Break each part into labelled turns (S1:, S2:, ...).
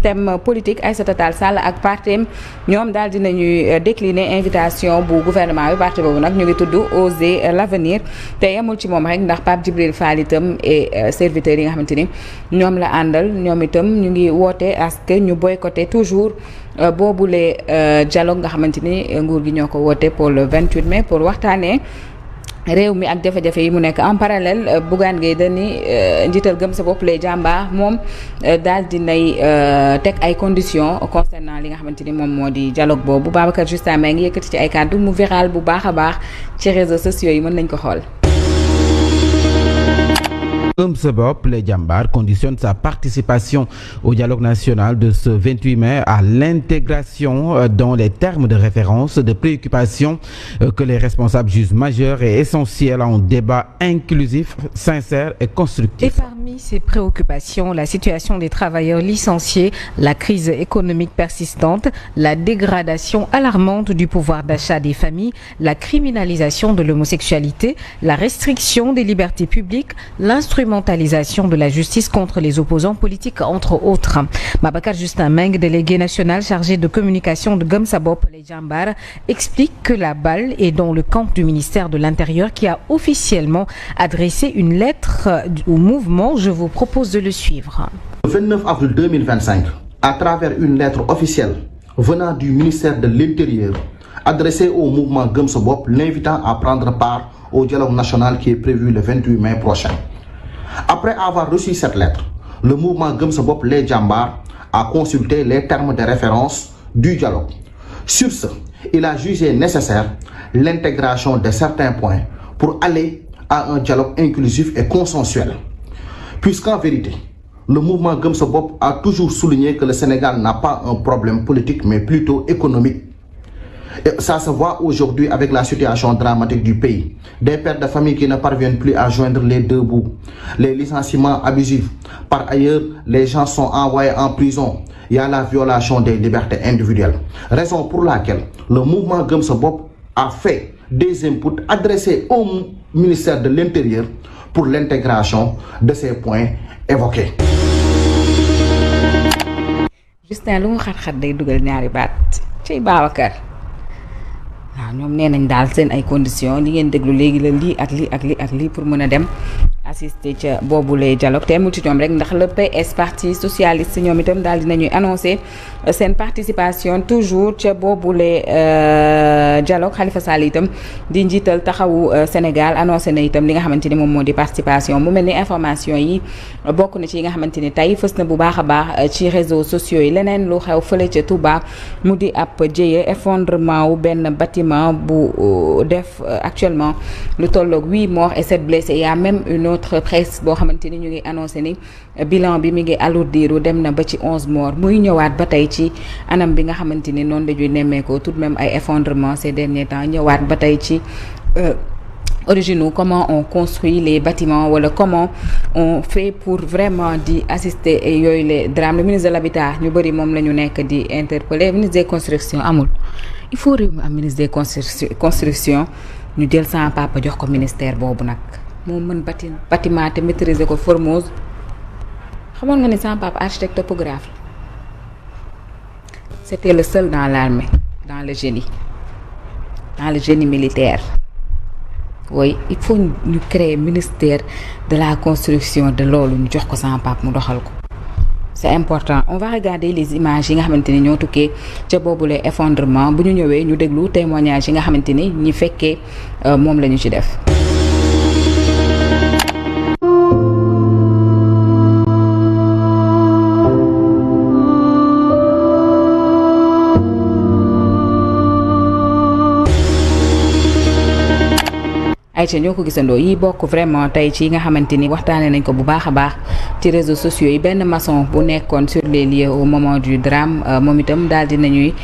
S1: thème politique Aïssata Tall Sall ak partem ñoom daal dinañuy décliner invitation bu gouvernement bi parti boobu nag ñu ngi tudd Oser l'avenir te yemul ci moom rek ndax Pape Djibril Fall itam et serviteurs yi nga xamante ni ñoom la àndal ñoom itam ñu ngi woote à ce que ñu boycotter toujours boobule dialogue nga xamante ni nguur gi ñoo ko woote pour le 28 mai pour waxtaanee réew mi ak jafe-jafe yi mu nekk en parallèle Bougane Gueye Dany njiital gëm sa bopp lay jàmbaar moom daal di nay teg ay conditions concernant li nga xamante ni moom moo di dialogue boobu Babacar Justin Mbengue ngi yëkkati ci ay kàddu mu viral bu baax a baax ci réseaux sociaux yi mën nañ ko xool.
S2: Gëm sa bopp les Jambar conditionne sa participation au dialogue national de ce 28 mai à l'intégration dans les termes de référence de préoccupations que les responsables jugent majeures et essentielles à un débat inclusif, sincère et constructif.
S3: Et parmi ces préoccupations, la situation des travailleurs licenciés, la crise économique persistante, la dégradation alarmante du pouvoir d'achat des familles, la criminalisation de l'homosexualité, la restriction des libertés publiques, l'instrumentalisation de la justice contre les opposants politiques, entre autres. Babacar Justin Mbengue, délégué national chargé de communication de Gëm sa bopp les Jambar, explique que la balle est dans le camp du ministère de l'Intérieur qui a officiellement adressé une lettre au mouvement. Je vous propose de le suivre.
S4: Le 29 avril 2025, à travers une lettre officielle venant du ministère de l'Intérieur, adressée au mouvement Gëm sa bopp, l'invitant à prendre part au dialogue national qui est prévu le 28 mai prochain. Après avoir reçu cette lettre, le mouvement Gëm sa bopp les Jambar a consulté les termes de référence du dialogue. Sur ce, il a jugé nécessaire l'intégration de certains points pour aller à un dialogue inclusif et consensuel. Puisqu'en vérité, le mouvement Gëm sa bopp a toujours souligné que le Sénégal n'a pas un problème politique mais plutôt économique. Et ça se voit aujourd'hui avec la situation dramatique du pays. Des pères de famille qui ne parviennent plus à joindre les deux bouts. Les licenciements abusifs. Par ailleurs, les gens sont envoyés en prison. Il y a la violation des libertés individuelles. Raison pour laquelle le mouvement Gëm sa bopp a fait des inputs adressés au ministère de l'Intérieur pour l'intégration de ces points évoqués.
S1: Justin lu mu xat-xat day dugal ñaari baat ci Babacar. waaw ñoom nee nañ daal seen ay conditions li ngeen déglu léegi la lii ak lii ak lii ak lii pour mën a dem assister ca boobule dialogue te mu ci ñoom rek ndax le PS parti socialiste ñoom itam daal dinañuy annoncer seen participation toujours ca boobule dialogue. Khalifa Sall itam di njiital taxawu Sénégal annoncé na itam li nga xamante ni moom moo di participation mu mel ni information yi bokk na ci yi nga xamante ni tey fës na bu baax a baax ci réseaux sociaux yi. leneen lu xew fële ca Touba mu di ab jéye effondrement wu benn bâtiment bu def actuellement lu tolloog 8 morts et 7 blessés. Il y a même une autre presse boo xamante ni ñu ngi annoncé ni bilan bi mi ngi alourdiru dem na ba ci 11 morts muy ñëwaat ba tey ci anam bi nga xamante ni noonu dañuy nemmeekoo tout de même ay effondrement ces derniers temps ñëwaat ba tey ci originaux comment on construit les bâtiments wala comment on fait pour vraiment di assister yooyu les drames. Le ministre de l'Habitat ñu bëri moom la ñu nekk di interpeller. Ministre des constructions amul, il faut réew mi am ministre des constructions ñu jël sama papa jox ko ministère boobu nag moo mën bâtiment te maîtriser ko Formose. xamoon nga ni sama papa architecte topographe c'était le seul dans l'armée, dans le génie militaire. Oui, il faut ñu créer ministère de la construction de loolu ñu jox ko sama papa mu doxal ko. C'est important. On va regarder les images yi nga xamante ni ñoo tukkee ca boobule effondrement bu ñu ñëwee ñu déglu témoignage yi nga xamante ni ñi fekkee moom la ñu ci def. Aïcha ñoo ko gisandoo yi bokk vraiment tey ci nga xamante ni waxtaanee nañ ko bu baax a baax ci réseaux sociaux yi. benn maçon bu nekkoon sur les lieux au moment du drame moom itam daal di nañuy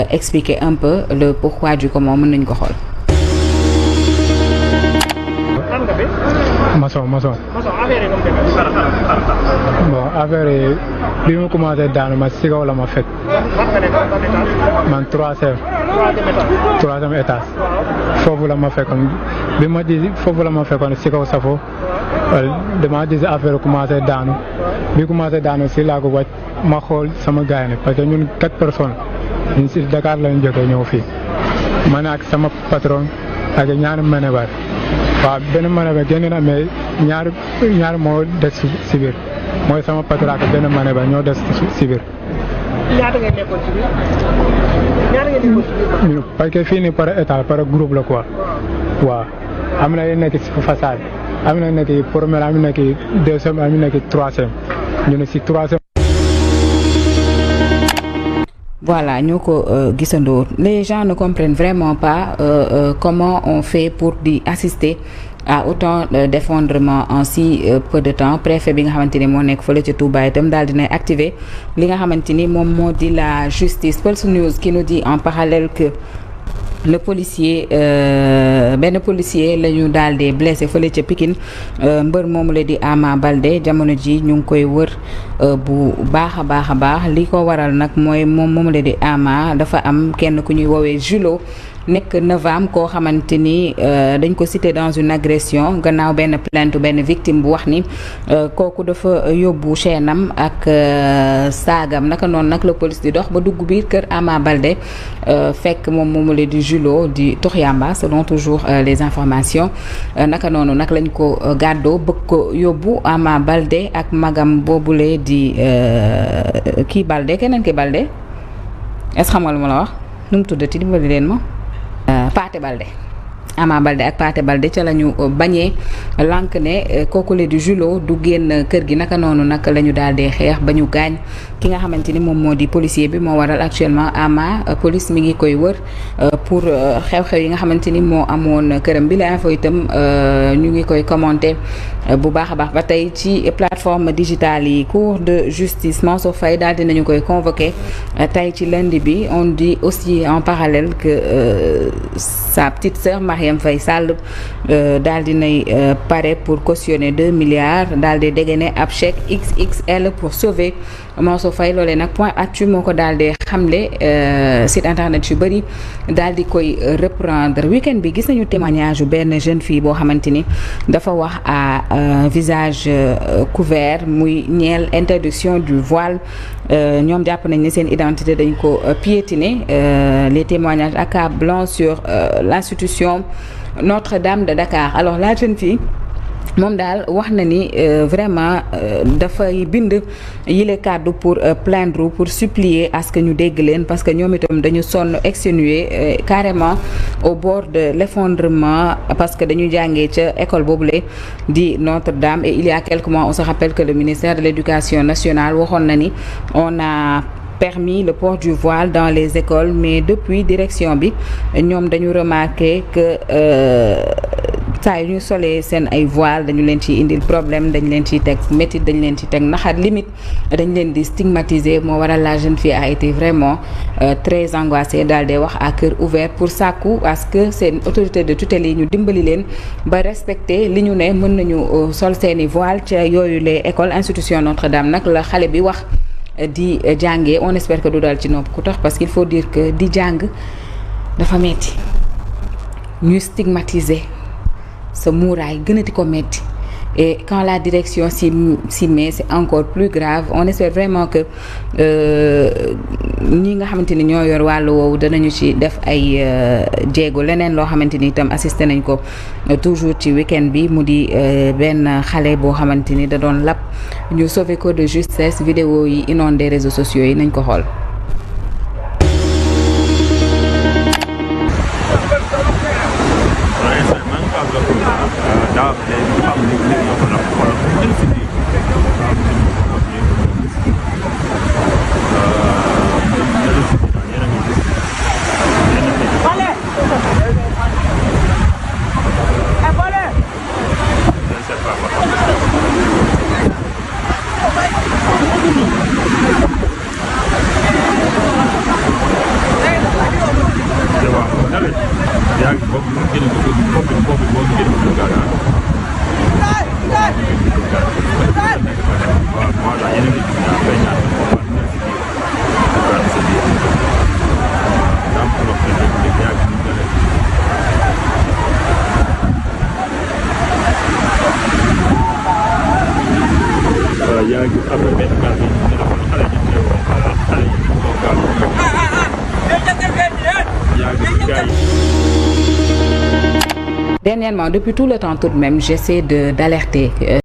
S1: expliquer un peu le pourquoi du comment mën nañ ko xool.
S5: maçon affaire yi nu mu demee. bon affaire yi bi mu commencé daanu ma si kaw la ma fekk. man troisième étage. foofu la ma fekkoon bi ma di foofu la ma fekkoon si kaw safo dama di affaire commencé daanu bi commencé daanu si laa ko wàcc ma xool sama gars yi parce que ñun 4 personnes ñun si Dakar lañ jógee ñëw fii man ak sama patron ak ñaari manébar waaw benn manébar génn na mais ñaari moo des si biir mooy sama patron ak benn manébar ñoo des si biir.
S6: ñaata ngeen nekkoon ci biir.
S5: parce que fii nii par état par groupe la quoi waaw am na yu nekk si façade am na nekk premier am na nekk deuxième am na nekk troisième ñu ne si troisième.
S1: Voilà ñoo ko gisandoo les gens ne comprennent vraiment pas comment on fait pour di assister à autant d'effondrement en si peu de temps. Préfet bi nga xamante ni moo nekk fële ca Touba itam daal dinay activer li nga xamante ni moom moo di la justice. Pulse News qui nous dit en parallèle que le policier benn policier la ñu daal di blessé fële ca Pikine mbër moomu la di Ama Baldé jamono ji ñu ngi koy wër bu baax a baax li ko waral nag mooy moomu la di Ama dafa am kenn ku ñuy woowee Julo nekk novembre koo xamante ni dañ ko cité dans une agression gannaaw benn plainte benn victime bu wax ni kooku dafa yóbbu chaînam ak saagam naka noonu nag la police di dox ba dugg biir kër Ama Baldé fekk moomu la di Julo di tox yamba selon toujours les informations naka noonu nag lañ ko gàddoo bëgg ko yóbbu Ama Baldé ak magam boobule di kii Baldé keneen ki Baldé est-ce xam nga lu ma la wax nu mu tuddati dimbali leen ma Paate Baldé Ama Baldé ak Paate Baldé ca la ñu bañee lànk ne kooku le di Julo du génn kër gi naka noonu nag la ñu daal di xeex ba ñu gaañ ki nga xamante ni moom moo di policier bi moo waral actuellement Ama police mi ngi koy wër pour xew-xew yi nga xamante ni moo amoon këram bi la info itam ñu ngi koy commenter bu baax a baax ba tey ci plateforme digitale yi cour de justice Mansour Faye daal dinañu koy convoqué tey ci lundi bi on dit aussi en parallèle que sa petite sœur Marième Faye Sall daal dinay pare pour cautionner 2 milliards daal di dégainer ab chèque XXL pour sauver Mansour Faye loolee nag point actu moo ko daal di xamle site internet yu bëri daal di koy reprendre week-end bi gis nañu témoignage yu benn jeune fille boo xamante ni dafa wax à visage couvert muy ñeel interdiction du voile ñoom jàpp nañ ne seen identité dañ ko piétiner les témoignages accablants sur l'institution Notre-Dame de Dakar. Alors la jeune fille moom daal wax na ni vraiment dafay bind yile kàddu pour plaindre pour supplier à ce que ñu dégg leen parce que ñoom itam dañu sonn exténué carrément au bord de l'effondrement parce que dañu jàngee ca école boobule di Notre-Dame et il y a quelques mois on se rappelle que le ministère de l'Éducation nationale waxoon na ni on a permis le port du voile dans les écoles mais depuis direction bi ñoom dañu remarqué que saa yu ñu solee seen ay voile dañu leen ciy indil problème dañ leen ciy teg métit dañ leen ciy teg naxar limite dañ leen di stigmatiser moo waral la jeune fille a été vraiment très angoissée daal di wax à cœur ouvert pour sàkku à ce que seen autorité de tutelle yi ñu dimbali leen ba respecter li ñu ne mën nañu sol seeni voile ca yooyu les écoles institution Notre-Dame nag la xale bi wax di jàngee on espère que du dal ci nopp ku tax parce qu'il faut dire que di jàng dafa metti ñuy stigmatiser sa muuraay gënati ko metti et quand la direction s'y met c'est encore plus grave on espère vraiment que ñi nga xamante ni ñoo yor wàllu woowu danañu ci def ay jéego leneen loo xamante ni itam assisté nañ ko toujours ci week-end bi mu di benn xale boo xamante ni da doon lab ñu sauvé ko de justesse vidéo yi inondé réseaux sociaux yi nañ ko xool. dernièrement depuis tout le temps tout de même j'essaie d'alerter